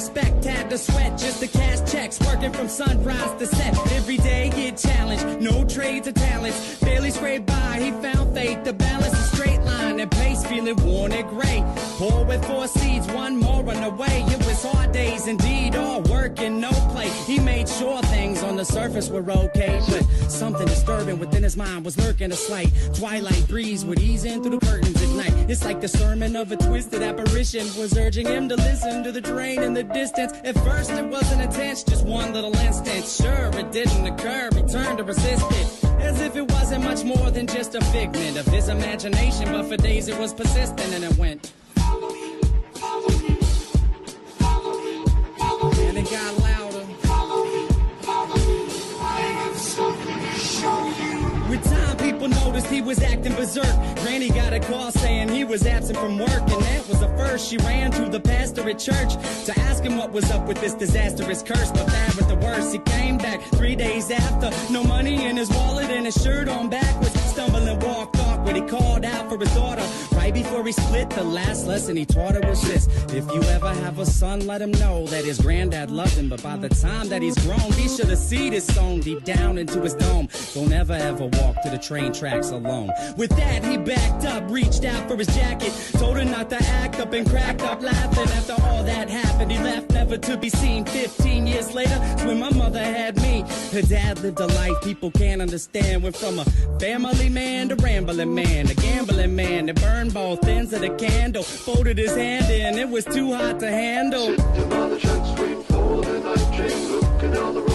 respect, had to sweat just to cash checks, working from sunrise to set. Every day get challenged, no trades or talents. Barely scraped by, he found faith to balance a straight line and pace, feeling worn and gray. Poor with 4 seeds, one more on the way. It was hard days indeed, all work and no play. He made sure things on the surface were okay, but something disturbing within his mind was lurking. A slight twilight breeze would ease in through the curtains at night. It's like the sermon of a twisted apparition was urging him to listen to the drain in the distance. At first it wasn't intense, just one little instant. Sure, it didn't occur, he turned to resist it, as if it wasn't much more than just a figment of his imagination. But for days it was persistent, and it went, follow me, follow me, follow me, follow me. And it got louder, follow me, follow me, I have something to show you. With time, people noticed he was acting berserk. Granny got a call saying he was absent from work, and that was the first. She ran to the pastor at church to ask him what was up with this disastrous curse. But bad with the worst, he came back 3 days after. No money in his wallet and his shirt on backwards. Stumbling, walked awkward. He called out for his daughter right before he split. The last lesson he taught her was this: if you ever have a son, let him know that his granddad loved him. But by the time that he's grown, be sure to seed his song deep down into his dome. Don't ever walk to the train tracks alone. With that, he backed up, reached out for his jacket, told her not to act up, and cracked up laughing. After all that happened, he left never to be seen. 15 years later, when my mother had me, her dad lived a life people can't understand. Went from a family man to rambling man, a gambling man that burned both ends of the candle. Folded his hand in, it was too hot to handle. Sitting by the tracks, waiting for the night train, looking down the road.